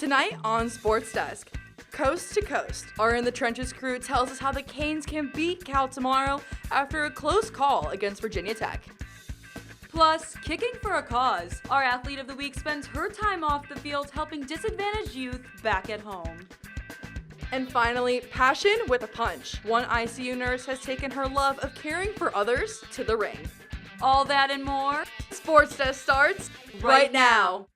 Tonight on SportsDesk, Coast to Coast, our In the Trenches crew tells us how the Canes can beat Cal tomorrow after a close call against Virginia Tech. Plus, kicking for a cause, our Athlete of the Week spends her time off the field helping disadvantaged youth back at home. And finally, Passion with a Punch. One ICU nurse has taken her love of caring for others to the ring. All that and more. SportsDesk starts right now.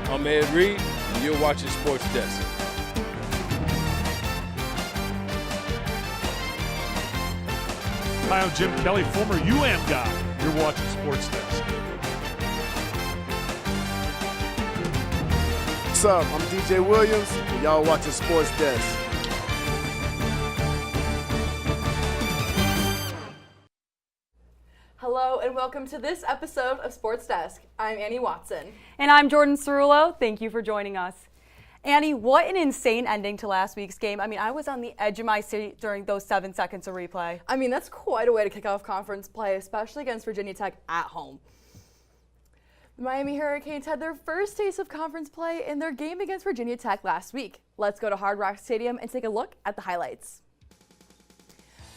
I'm Ed Reed, and you're watching SportsDesk. Hi, I'm Jim Kelly, former guy. You're watching SportsDesk. What's up? I'm DJ Williams, and y'all watching SportsDesk. Hello and welcome to this episode of SportsDesk. I'm Annie Watson. And I'm Jordan Cerullo. Thank you for joining us. Annie, what an insane ending to last week's game. I mean, I was on the edge of my seat during those 7 seconds of replay. I mean, that's quite a way to kick off conference play, especially against Virginia Tech at home. The Miami Hurricanes had their first taste of conference play in their game against Virginia Tech last week. Let's go to Hard Rock Stadium and take a look at the highlights.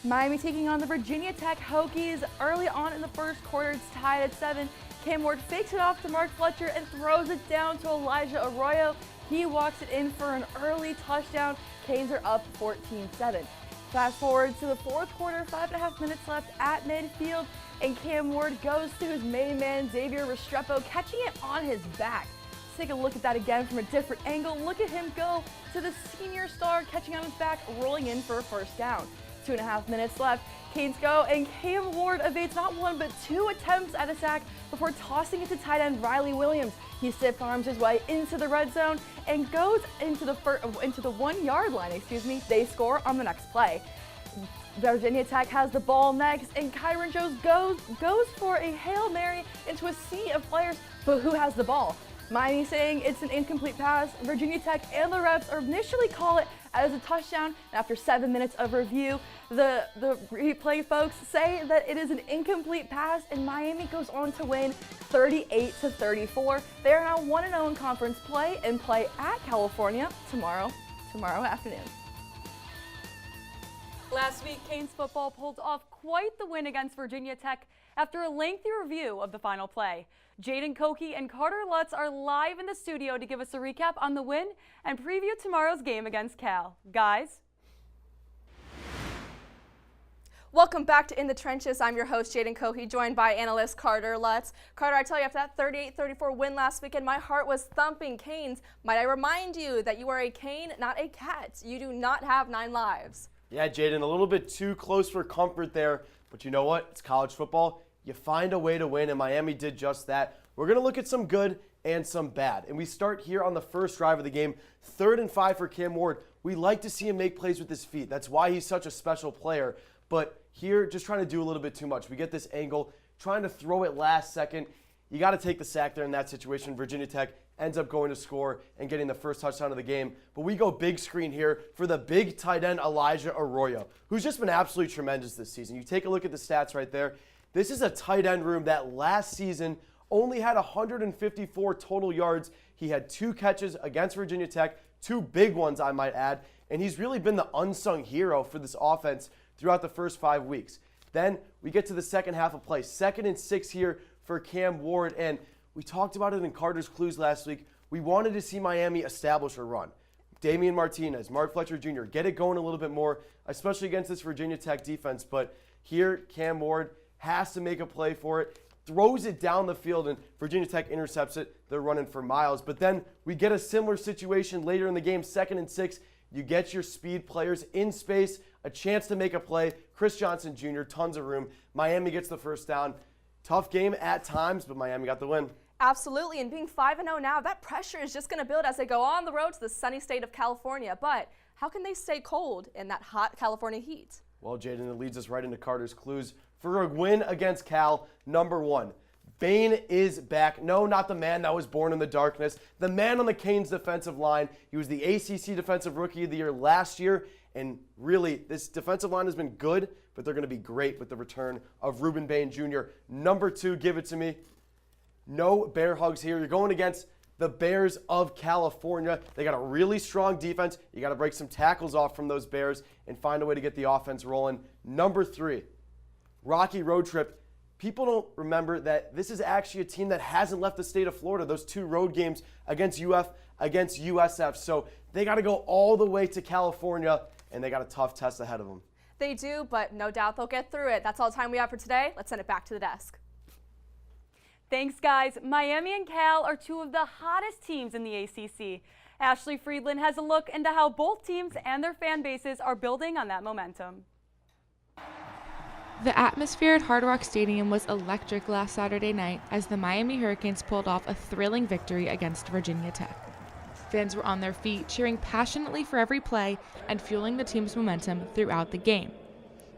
Miami taking on the Virginia Tech Hokies. Early on in the first quarter, it's tied at 7. Cam Ward fakes it off to Mark Fletcher and throws it down to Elijah Arroyo. He walks it in for an early touchdown. Canes are up 14-7. Fast forward to the fourth quarter, 5.5 minutes left at midfield, and Cam Ward goes to his main man, Xavier Restrepo, catching it on his back. Let's take a look at that again from a different angle. Look at him go to the senior star, catching on his back, rolling in for a first down. 2.5 minutes left. Canes go, and Cam Ward evades not one but 2 attempts at a sack before tossing it to tight end Riley Williams. He stiff arms his way into the red zone and goes into the 1 yard line. They score on the next play. Virginia Tech has the ball next, and Kyron Jones goes for a Hail Mary into a sea of players, but who has the ball? Miami saying it's an incomplete pass. Virginia Tech and the refs initially call it as a touchdown. And after 7 minutes of review, the replay folks say that it is an incomplete pass, and Miami goes on to win 38-34. They are now 1-0 in conference play and play at California tomorrow afternoon. Last week, Canes football pulled off quite the win against Virginia Tech after a lengthy review of the final play. Jaden Koke and Carter Lutz are live in the studio to give us a recap on the win and preview tomorrow's game against Cal. Guys? Welcome back to In the Trenches. I'm your host, Jaden Kohe, joined by analyst Carter Lutz. Carter, I tell you, after that 38-34 win last weekend, my heart was thumping. Canes, might I remind you that you are a cane, not a cat. You do not have 9 lives. Yeah, Jaden, a little bit too close for comfort there, but you know what? It's college football. You find a way to win, and Miami did just that. We're going to look at some good and some bad. And we start here on the first drive of the game, 3rd and 5 for Cam Ward. We like to see him make plays with his feet. That's why he's such a special player. But here, just trying to do a little bit too much. We get this angle, trying to throw it last second. You got to take the sack there in that situation. Virginia Tech ends up going to score and getting the first touchdown of the game. But we go big screen here for the big tight end Elijah Arroyo, who's just been absolutely tremendous this season. You take a look at the stats right there. This is a tight end room that last season only had 154 total yards. He had 2 catches against Virginia Tech, 2 big ones, I might add, and he's really been the unsung hero for this offense throughout the first 5 weeks. Then we get to the second half of play, 2nd and 6 here for Cam Ward, and we talked about it in Carter's Clues last week. We wanted to see Miami establish a run. Damian Martinez, Mark Fletcher Jr., get it going a little bit more, especially against this Virginia Tech defense. But here, Cam Ward has to make a play for it, throws it down the field, and Virginia Tech intercepts it. They're running for miles. But then we get a similar situation later in the game, 2nd and 6. You get your speed players in space, a chance to make a play. Chris Johnson Jr., tons of room. Miami gets the first down. Tough game at times, but Miami got the win. Absolutely, and being 5-0 now, that pressure is just going to build as they go on the road to the sunny state of California. But how can they stay cold in that hot California heat? Well, Jaden, it leads us right into Carter's Clues. For a win against Cal, number 1, Bane is back. No, not the man that was born in the darkness. The man on the Canes defensive line. He was the ACC Defensive Rookie of the Year last year. And really, this defensive line has been good, but they're going to be great with the return of Ruben Bain Jr. Number 2, give it to me. No bear hugs here. You're going against the Bears of California. They got a really strong defense. You got to break some tackles off from those Bears and find a way to get the offense rolling. Number 3, rocky road trip. People don't remember that this is actually a team that hasn't left the state of Florida. Those 2 road games against UF, against USF. So they got to go all the way to California, and they got a tough test ahead of them. They do, but no doubt they'll get through it. That's all the time we have for today. Let's send it back to the desk. Thanks, guys. Miami and Cal are 2 of the hottest teams in the ACC. Ashley Friedland has a look into how both teams and their fan bases are building on that momentum. The atmosphere at Hard Rock Stadium was electric last Saturday night as the Miami Hurricanes pulled off a thrilling victory against Virginia Tech. Fans were on their feet, cheering passionately for every play and fueling the team's momentum throughout the game.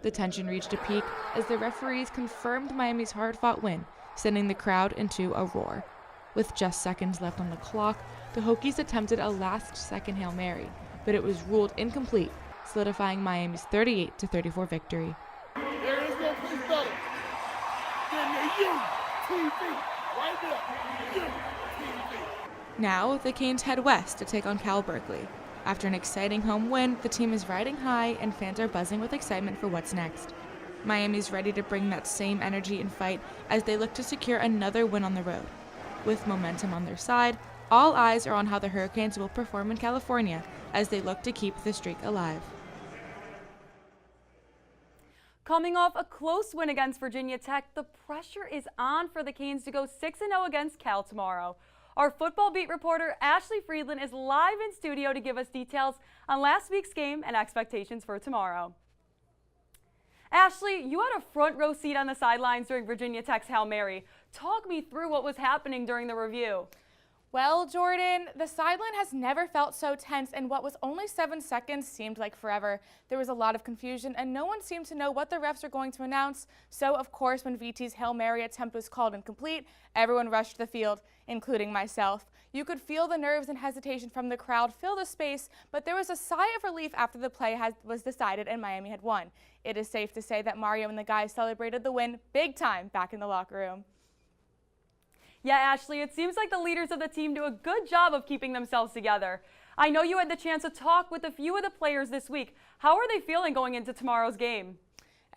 The tension reached a peak as the referees confirmed Miami's hard-fought win, sending the crowd into a roar. With just seconds left on the clock, the Hokies attempted a last-second Hail Mary, but it was ruled incomplete, solidifying Miami's 38-34 victory. There is no place better than the UMTV right there. UMTV. Now, the Canes head west to take on Cal Berkeley. After an exciting home win, the team is riding high and fans are buzzing with excitement for what's next. Miami's ready to bring that same energy and fight as they look to secure another win on the road. With momentum on their side, all eyes are on how the Hurricanes will perform in California as they look to keep the streak alive. Coming off a close win against Virginia Tech, the pressure is on for the Canes to go 6-0 against Cal tomorrow. Our football beat reporter Ashley Friedland is live in studio to give us details on last week's game and expectations for tomorrow. Ashley, you had a front row seat on the sidelines during Virginia Tech's Hail Mary. Talk me through what was happening during the review. Well, Jordan, the sideline has never felt so tense, and what was only 7 seconds seemed like forever. There was a lot of confusion, and no one seemed to know what the refs are going to announce. So, of course, when VT's Hail Mary attempt was called incomplete, everyone rushed the field, including myself. You could feel the nerves and hesitation from the crowd fill the space, but there was a sigh of relief after the play was decided and Miami had won. It is safe to say that Mario and the guys celebrated the win big time back in the locker room. Yeah, Ashley, it seems like the leaders of the team do a good job of keeping themselves together. I know you had the chance to talk with a few of the players this week. How are they feeling going into tomorrow's game?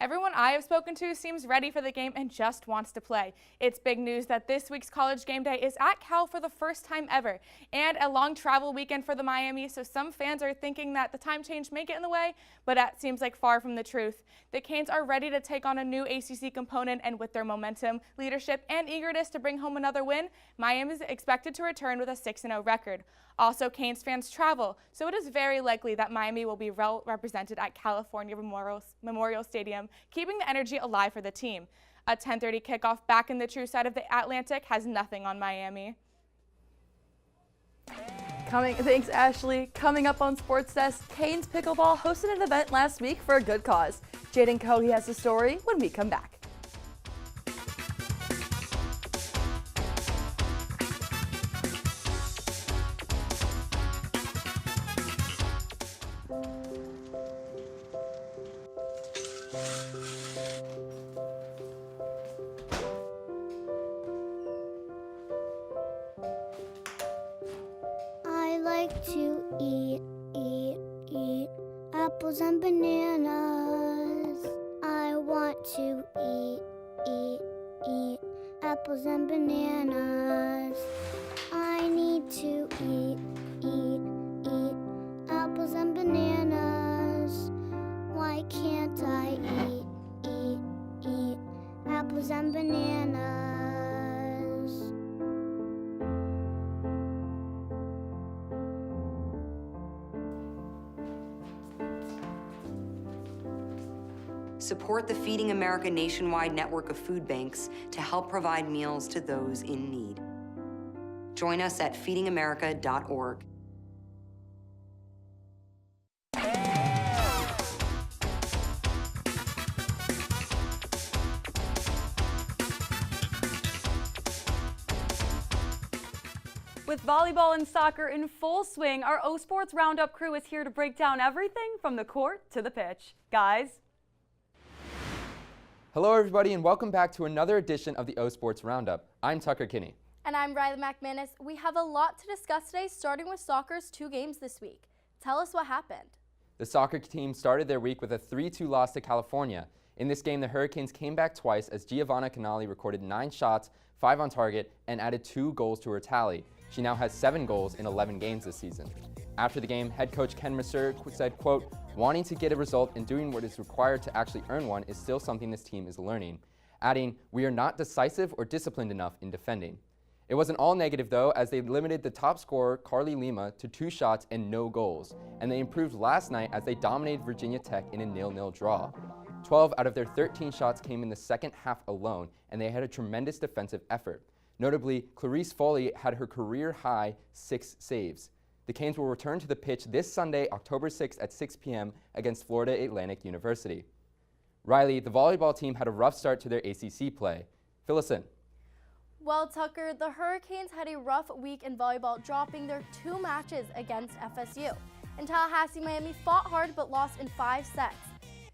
Everyone I have spoken to seems ready for the game and just wants to play. It's big news that this week's College Game Day is at Cal for the first time ever, and a long travel weekend for the Miami, so some fans are thinking that the time change may get in the way, but that seems like far from the truth. The Canes are ready to take on a new ACC component, and with their momentum, leadership, and eagerness to bring home another win, Miami is expected to return with a 6-0 record. Also, Canes fans travel, so it is very likely that Miami will be well represented at California Memorial Stadium, keeping the energy alive for the team. A 10:30 kickoff back in the true side of the Atlantic has nothing on Miami. Thanks, Ashley. Coming up on Sports Desk, Canes Pickleball hosted an event last week for a good cause. Jaden Cohey has the story when we come back. I like to eat apples and bananas. I want to eat apples and bananas. I need to eat apples and bananas. Why can't I eat apples and bananas? Support the Feeding America nationwide network of food banks to help provide meals to those in need. Join us at feedingamerica.org. With volleyball and soccer in full swing, our O Sports Roundup crew is here to break down everything from the court to the pitch. Guys? Hello everybody and welcome back to another edition of the O Sports Roundup. I'm Tucker Kinney. And I'm Riley McManus. We have a lot to discuss today, starting with soccer's 2 games this week. Tell us what happened. The soccer team started their week with a 3-2 loss to California. In this game, the Hurricanes came back twice as Giovanna Canali recorded 9 shots, 5 on target, and added 2 goals to her tally. She now has 7 goals in 11 games this season. After the game, head coach Ken Mercer said, quote, "Wanting to get a result and doing what is required to actually earn one is still something this team is learning," adding, "We are not decisive or disciplined enough in defending." It wasn't all negative though, as they limited the top scorer, Carly Lima, to 2 shots and no goals, and they improved last night as they dominated Virginia Tech in a 0-0 draw. 12 out of their 13 shots came in the second half alone, and they had a tremendous defensive effort. Notably, Clarice Foley had her career-high 6 saves. The Canes will return to the pitch this Sunday, October 6th at 6 p.m. against Florida Atlantic University. Riley, the volleyball team had a rough start to their ACC play. Fill us in. Well, Tucker, the Hurricanes had a rough week in volleyball, dropping their 2 matches against FSU. In Tallahassee, Miami fought hard but lost in 5 sets.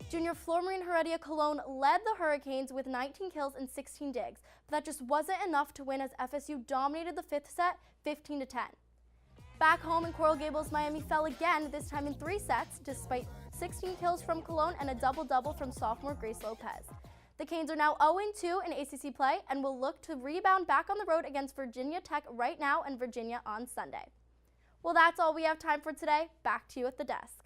Junior Flormarine Heredia Cologne led the Hurricanes with 19 kills and 16 digs, but that just wasn't enough to win as FSU dominated the 5th set 15-10. Back home in Coral Gables, Miami fell again, this time in 3 sets, despite 16 kills from Cologne and a double-double from sophomore Grace Lopez. The Canes are now 0-2 in ACC play and will look to rebound back on the road against Virginia Tech right now and Virginia on Sunday. Well, that's all we have time for today. Back to you at the desk.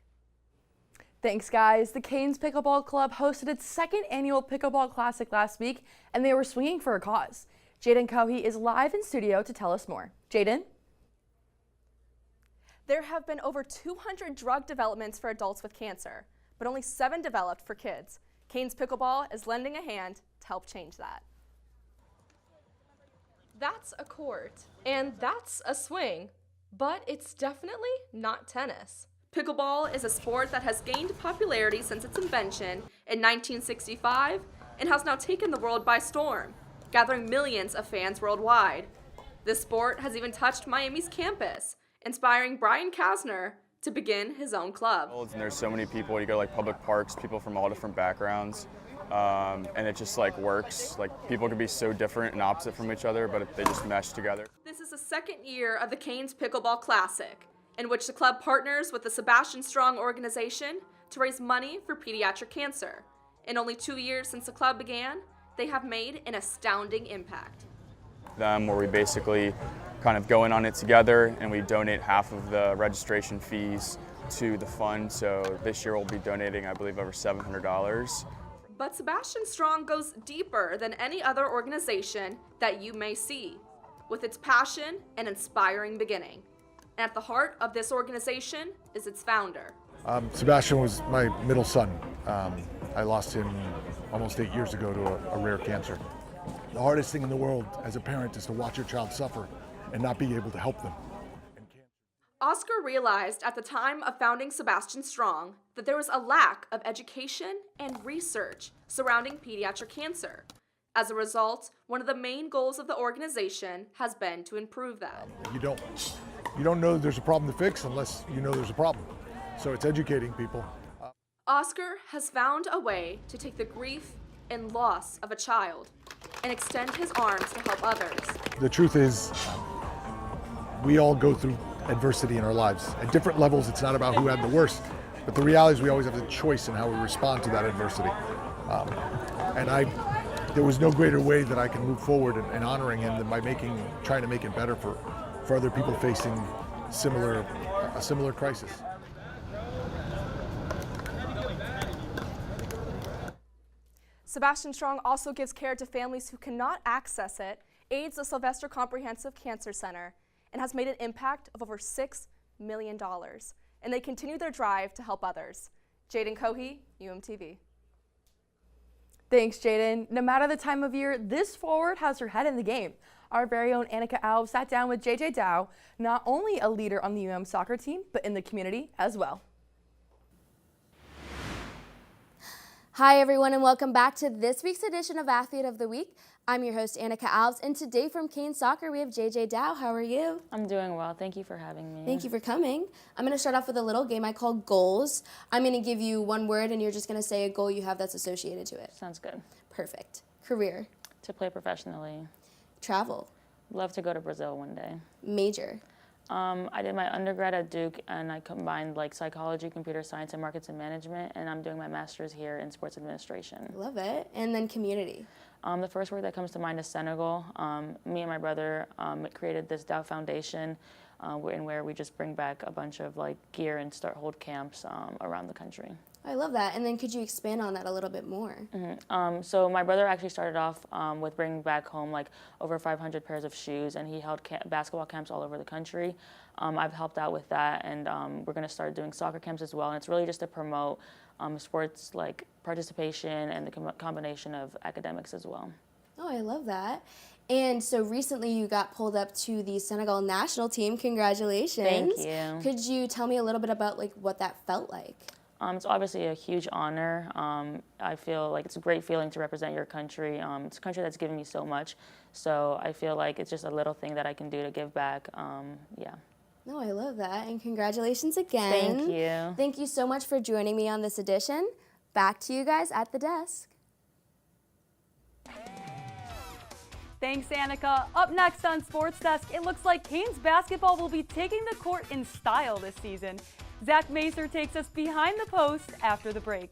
Thanks, guys. The Canes Pickleball Club hosted its 2nd annual Pickleball Classic last week, and they were swinging for a cause. Jaden Cohey is live in studio to tell us more. Jaden? There have been over 200 drug developments for adults with cancer, but only 7 developed for kids. Canes Pickleball is lending a hand to help change that. That's a court, and that's a swing, but it's definitely not tennis. Pickleball is a sport that has gained popularity since its invention in 1965 and has now taken the world by storm, gathering millions of fans worldwide. This sport has even touched Miami's campus, inspiring Brian Kasner to begin his own club. And there's so many people, you go to like public parks, people from all different backgrounds, and it just like works. Like people can be so different and opposite from each other, but they just mesh together. This is the 2nd year of the Canes Pickleball Classic, in which the club partners with the Sebastian Strong organization to raise money for pediatric cancer. In only 2 years since the club began, they have made an astounding impact. Where we basically kind of go in on it together and we donate half of the registration fees to the fund. So this year we'll be donating, I believe, over $700. But Sebastian Strong goes deeper than any other organization that you may see, with its passion and inspiring beginning. And at the heart of this organization is its founder. Sebastian was my middle son. I lost him almost 8 years ago to a rare cancer. The hardest thing in the world as a parent is to watch your child suffer and not be able to help them. Oscar realized at the time of founding Sebastian Strong that there was a lack of education and research surrounding pediatric cancer. As a result, one of the main goals of the organization has been to improve that. You don't know there's a problem to fix unless you know there's a problem. So it's educating people. Oscar has found a way to take the grief and loss of a child and extend his arms to help others. The truth is, we all go through adversity in our lives. At different levels, it's not about who had the worst, but the reality is we always have the choice in how we respond to that adversity. There was no greater way that I can move forward in honoring him than by trying to make it better for other people facing a similar crisis. Sebastian Strong also gives care to families who cannot access it, aids the Sylvester Comprehensive Cancer Center, and has made an impact of over $6 million. And they continue their drive to help others. Jaden Cohey, UMTV. Thanks, Jaden. No matter the time of year, this forward has her head in the game. Our very own Annika Alves sat down with JJ Dow, not only a leader on the UM soccer team, but in the community as well. Hi everyone and welcome back to this week's edition of Athlete of the Week. I'm your host Annika Alves, and today from Kane Soccer we have JJ Dow. How are you? I'm doing well. Thank you for having me. Thank you for coming. I'm going to start off with a little game I call goals. I'm going to give you one word and you're just going to say a goal you have that's associated to it. Sounds good. Perfect. Career. To play professionally. Travel. Love to go to Brazil one day. Major. I did my undergrad at Duke, and I combined like psychology, computer science, and markets and management, and I'm doing my master's here in sports administration. Love it. And then community. The first word that comes to mind is Senegal. Me and my brother created this Dow Foundation, where we just bring back a bunch of like gear and hold camps around the country. I love that. And then could you expand on that a little bit more? So my brother actually started off with bringing back home like over 500 pairs of shoes, and he held basketball camps all over the country. I've helped out with that, and we're going to start doing soccer camps as well. And it's really just to promote sports like participation and the combination of academics as well. Oh, I love that. And so recently you got pulled up to the Senegal national team. Congratulations. Thank you. Could you tell me a little bit about like what that felt like? It's obviously a huge honor. I feel like it's a great feeling to represent your country. It's a country that's given me so much. So I feel like it's just a little thing that I can do to give back. Yeah. No, I love that. And congratulations again. Thank you. Thank you so much for joining me on this edition. Back to you guys at the desk. Thanks, Annika. Up next on SportsDesk, it looks like Canes basketball will be taking the court in style this season. Zach Macer takes us behind the post after the break.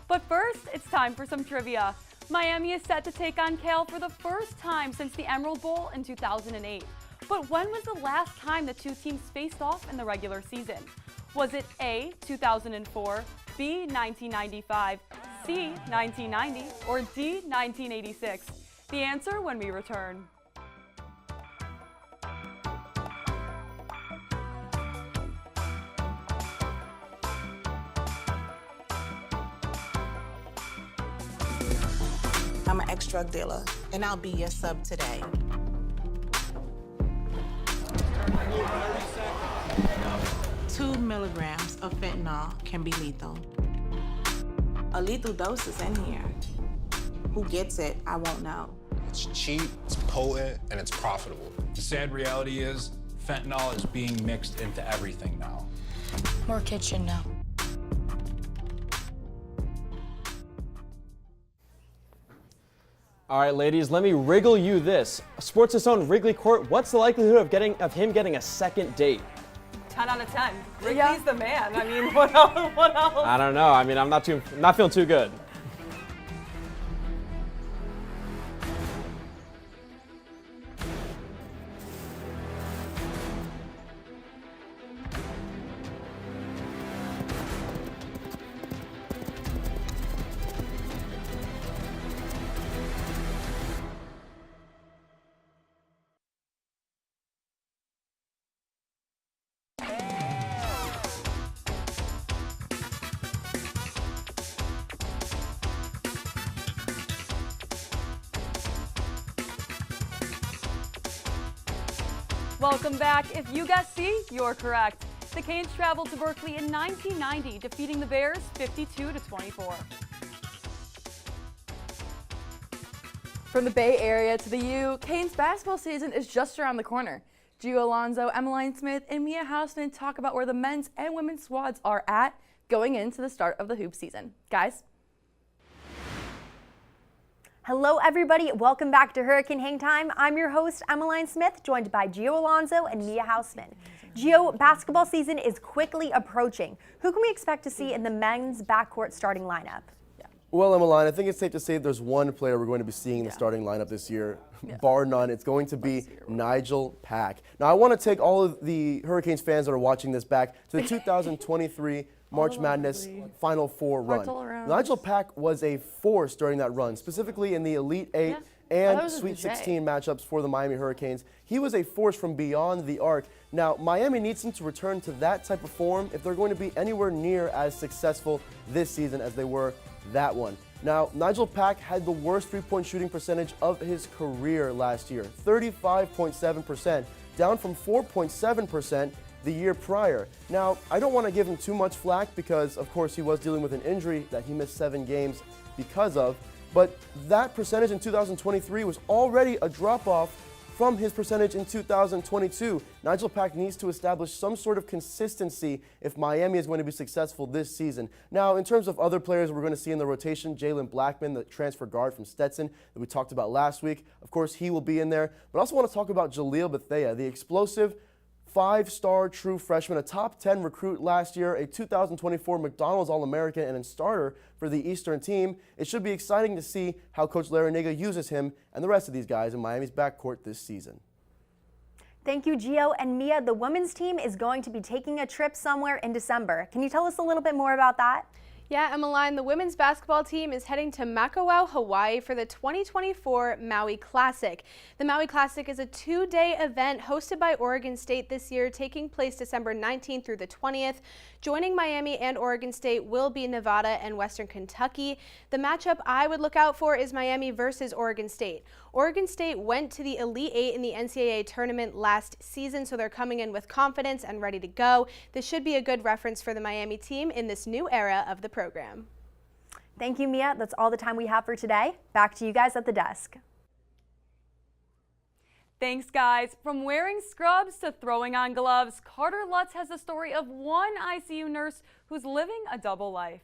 But first, it's time for some trivia. Miami is set to take on Cal for the first time since the Emerald Bowl in 2008. But when was the last time the two teams faced off in the regular season? Was it A, 2004, B, 1995, C, 1990, or D, 1986? The answer when we return. I'm an ex-drug dealer, and I'll be your sub today. Two milligrams of fentanyl can be lethal. A lethal dose is in here. Who gets it, I won't know. It's cheap, it's potent, and it's profitable. The sad reality is, fentanyl is being mixed into everything now. More kids should know. All right, ladies, let me wriggle you this. Sports' own Wrigley Court, what's the likelihood of him getting a second date? 10 out of 10. Wrigley's the man. I mean, what else? I don't know. I mean, I'm not feeling too good. Welcome back. If you guessed C, you're correct. The Canes traveled to Berkeley in 1990, defeating the Bears 52-24. From the Bay Area to the U, Canes basketball season is just around the corner. Gio Alonso, Emmeline Smith, and Mia Houseman talk about where the men's and women's squads are at going into the start of the hoop season. Guys? Hello everybody, welcome back to Hurricane Hang Time. I'm your host, Emmeline Smith, joined by Gio Alonso and Mia Houseman. Gio, basketball season is quickly approaching. Who can we expect to see in the men's backcourt starting lineup? Well, Emmeline, I think it's safe to say there's one player we're going to be seeing in the starting lineup this year, bar none. It's going to be Nigel Pack. Now, I want to take all of the Hurricanes fans that are watching this back to the 2023 March Madness Final Four run. Nigel Pack was a force during that run, specifically in the Elite Eight and Sweet 16 matchups for the Miami Hurricanes. He was a force from beyond the arc. Now, Miami needs him to return to that type of form if they're going to be anywhere near as successful this season as they were that one. Now, Nigel Pack had the worst three-point shooting percentage of his career last year, 35.7%, down from 4.7% the year prior. Now, I don't want to give him too much flack because, of course, he was dealing with an injury that he missed 7 games because of, but that percentage in 2023 was already a drop-off from his percentage in 2022. Nigel Pack needs to establish some sort of consistency if Miami is going to be successful this season. Now, in terms of other players we're going to see in the rotation, Jalen Blackman, the transfer guard from Stetson that we talked about last week, of course, he will be in there. But I also want to talk about Jaleel Bethea, the explosive 5-star true freshman, a top 10 recruit last year, a 2024 McDonald's All-American and a starter for the Eastern team. It should be exciting to see how Coach Larrañaga uses him and the rest of these guys in Miami's backcourt this season. Thank you, Gio. And Mia, the women's team is going to be taking a trip somewhere in December. Can you tell us a little bit more about that? Yeah, Emmeline, the women's basketball team is heading to Makawao, Hawaii for the 2024 Maui Classic. The Maui Classic is a 2-day event hosted by Oregon State this year, taking place December 19th through the 20th. Joining Miami and Oregon State will be Nevada and Western Kentucky. The matchup I would look out for is Miami versus Oregon State. Oregon State went to the Elite Eight in the NCAA tournament last season, so they're coming in with confidence and ready to go. This should be a good reference for the Miami team in this new era of the program. Thank you, Mia. That's all the time we have for today. Back to you guys at the desk. Thanks, guys. From wearing scrubs to throwing on gloves, Carter Lutz has the story of one ICU nurse who's living a double life.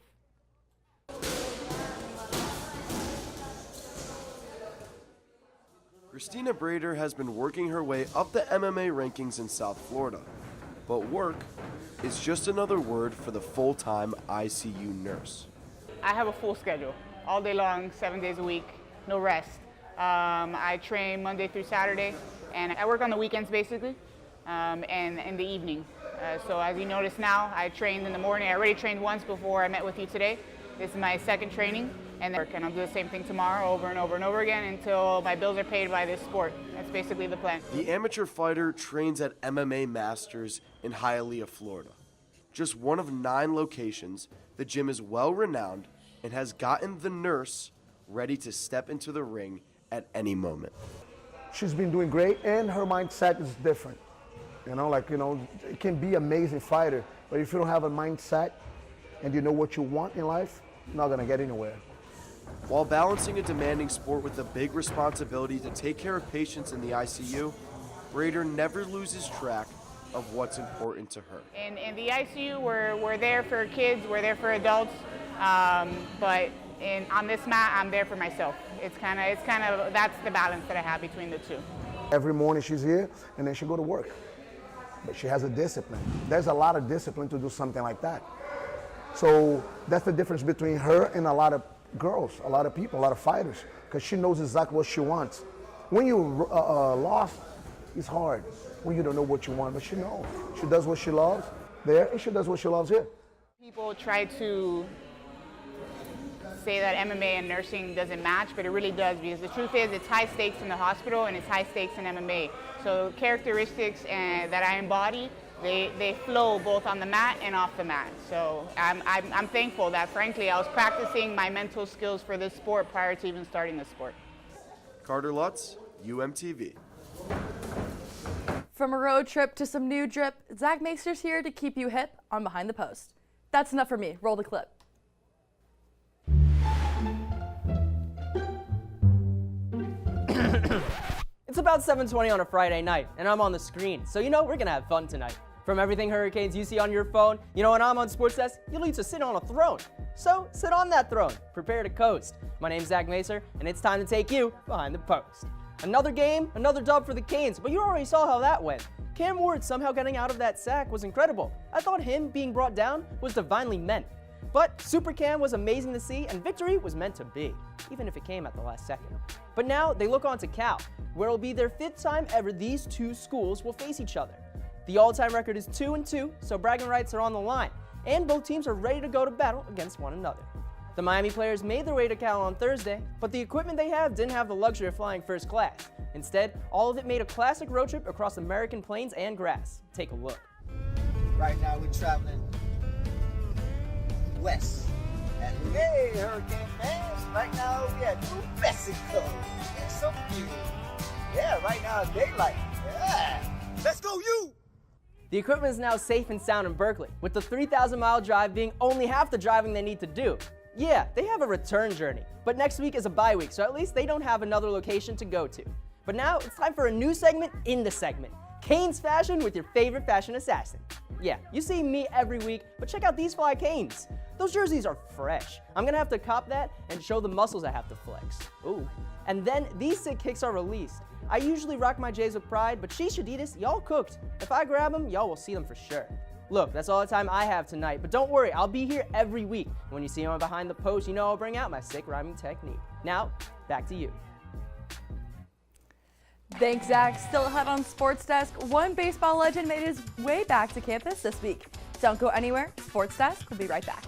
Christina Brader has been working her way up the MMA rankings in South Florida. But work is just another word for the full-time ICU nurse. I have a full schedule, all day long, 7 days a week, no rest. I train Monday through Saturday, and I work on the weekends basically, and in the evening. So as you notice now, I trained in the morning. I already trained once before I met with you today. This is my second training, and I'll do the same thing tomorrow over and over and over again until my bills are paid by this sport. That's basically the plan. The amateur fighter trains at MMA Masters in Hialeah, Florida. Just one of 9 locations, the gym is well renowned and has gotten the nurse ready to step into the ring at any moment. She's been doing great, and her mindset is different. It can be an amazing fighter, but if you don't have a mindset and you know what you want in life, you're not gonna get anywhere. While balancing a demanding sport with a big responsibility to take care of patients in the ICU, Brader never loses track of what's important to her. In the ICU, we're there for kids, we're there for adults, but on this mat, I'm there for myself. It's kind of that's the balance that I have between the two. Every morning she's here, and then she go to work. But she has a discipline. There's a lot of discipline to do something like that. So that's the difference between her and a lot of girls, a lot of people, a lot of fighters, because she knows exactly what she wants. When you lost, it's hard. When you don't know what you want, but she knows. She does what she loves there, and she does what she loves here. People try to say that MMA and nursing doesn't match, but it really does, because the truth is it's high stakes in the hospital and it's high stakes in MMA. So characteristics that I embody, they flow both on the mat and off the mat. So I'm thankful that, frankly, I was practicing my mental skills for this sport prior to even starting the sport. Carter Lutz, UMTV. From a road trip to some new drip, Zach Maester's here to keep you hip on Behind the Post. That's enough for me. Roll the clip. It's about 7:20 on a Friday night, and I'm on the screen, so we're gonna have fun tonight. From everything Hurricanes you see on your phone, when I'm on SportsDesk, you'll need to sit on a throne. So sit on that throne, prepare to coast. My name's Zach Maeser, and it's time to take you behind the post. Another game, another dub for the Canes, but you already saw how that went. Cam Ward somehow getting out of that sack was incredible. I thought him being brought down was divinely meant. But Super Cam was amazing to see, and victory was meant to be, even if it came at the last second. But now they look on to Cal, where it'll be their 5th time ever these two schools will face each other. The all-time record is 2-2, so bragging rights are on the line, and both teams are ready to go to battle against one another. The Miami players made their way to Cal on Thursday, but the equipment they have didn't have the luxury of flying first class. Instead, all of it made a classic road trip across American plains and grass. Take a look. Right now we're traveling west. And hey, Hurricane fans, right now we at New Mexico. It's so beautiful. Yeah, right now it's daylight. Yeah. Let's go, you! The equipment is now safe and sound in Berkeley, with the 3,000-mile drive being only half the driving they need to do. Yeah, they have a return journey, but next week is a bye week, so at least they don't have another location to go to. But now it's time for a new segment in the segment, Canes Fashion with your favorite fashion assassin. Yeah, you see me every week, but check out these fly Canes. Those jerseys are fresh. I'm gonna have to cop that and show the muscles I have to flex. Ooh. And then these sick kicks are released. I usually rock my J's with pride, but sheesh Adidas, y'all cooked. If I grab them, y'all will see them for sure. Look, that's all the time I have tonight, but don't worry, I'll be here every week. When you see me behind the post, you know I'll bring out my sick rhyming technique. Now, back to you. Thanks, Zach. Still ahead on Sports Desk, one baseball legend made his way back to campus this week. Don't go anywhere. Sports Desk will be right back.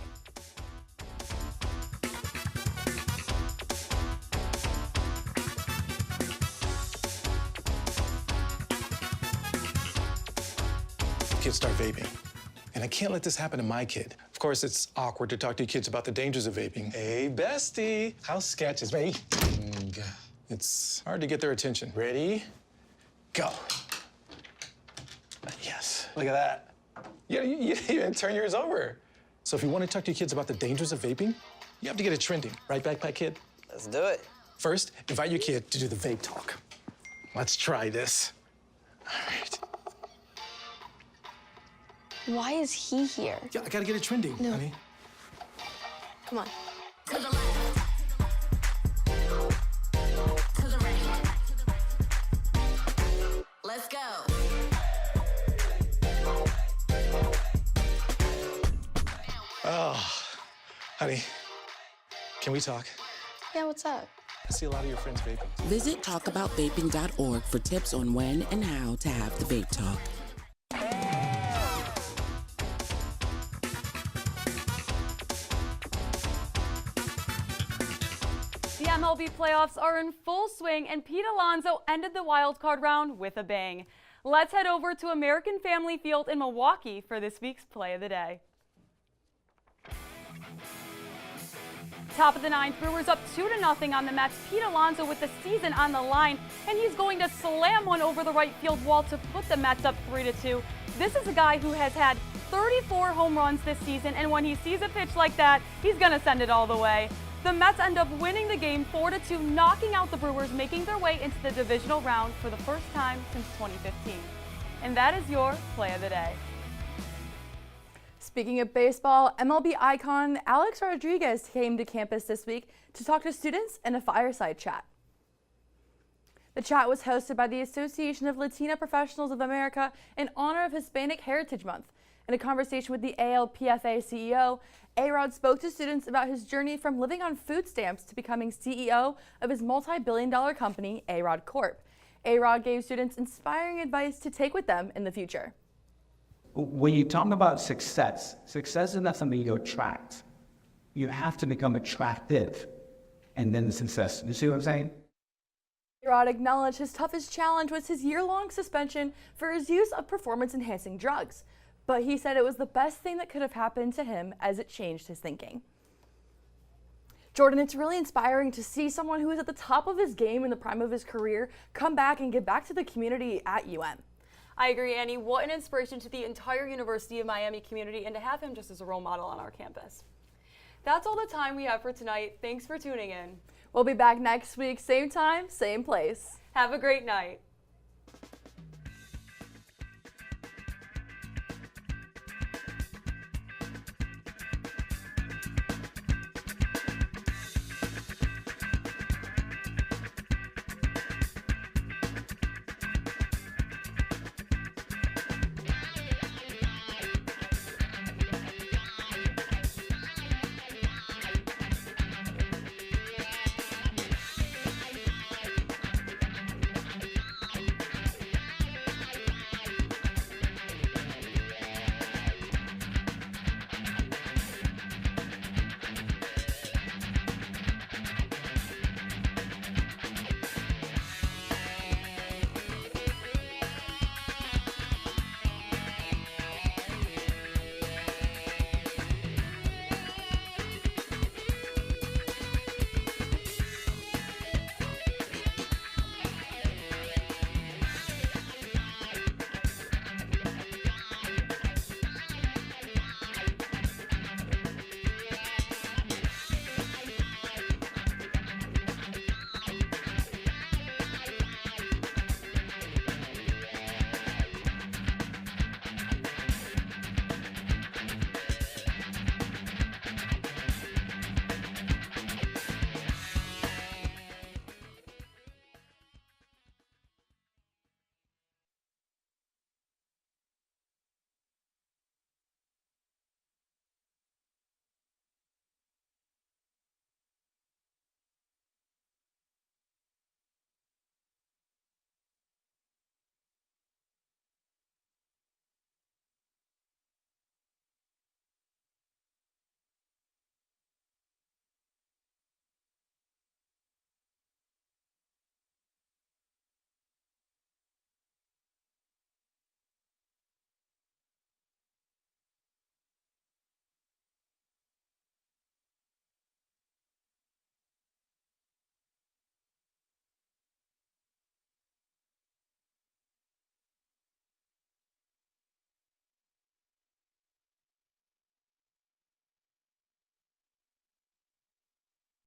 Kids start vaping. And I can't let this happen to my kid. Of course, it's awkward to talk to your kids about the dangers of vaping. Hey, bestie, how sketch is vaping? It's hard to get their attention. Ready? Go. Yes, look at that. You didn't even turn yours over. So if you want to talk to your kids about the dangers of vaping, you have to get it trending. Right, backpack kid? Let's do it. First, invite your kid to do the vape talk. Let's try this. All right. Why is he here? Yeah, I gotta get it trending, honey. Come on. To the left. To the right. Let's go. Oh, honey, can we talk? Yeah, what's up? I see a lot of your friends vaping. Visit talkaboutvaping.org for tips on when and how to have the vape talk. The MLB playoffs are in full swing, and Pete Alonso ended the wild card round with a bang. Let's head over to American Family Field in Milwaukee for this week's Play of the Day. Top of the ninth, Brewers up 2-0 on the Mets. Pete Alonso with the season on the line, and he's going to slam one over the right field wall to put the Mets up 3-2. This is a guy who has had 34 home runs this season, and when he sees a pitch like that, he's going to send it all the way. The Mets end up winning the game 4-2, knocking out the Brewers, making their way into the divisional round for the first time since 2015. And that is your Play of the Day. Speaking of baseball, MLB icon Alex Rodriguez came to campus this week to talk to students in a fireside chat. The chat was hosted by the Association of Latina Professionals of America in honor of Hispanic Heritage Month. In a conversation with the ALPFA CEO, A-Rod spoke to students about his journey from living on food stamps to becoming CEO of his multi-billion-dollar company, A-Rod Corp. A-Rod gave students inspiring advice to take with them in the future. When you talk about success is not something you attract. You have to become attractive, and then the success. You see what I'm saying? A-Rod acknowledged his toughest challenge was his year-long suspension for his use of performance-enhancing drugs. But he said it was the best thing that could have happened to him as it changed his thinking. Jordan, it's really inspiring to see someone who is at the top of his game in the prime of his career come back and give back to the community at UM. I agree, Annie. What an inspiration to the entire University of Miami community, and to have him just as a role model on our campus. That's all the time we have for tonight. Thanks for tuning in. We'll be back next week, same time, same place. Have a great night.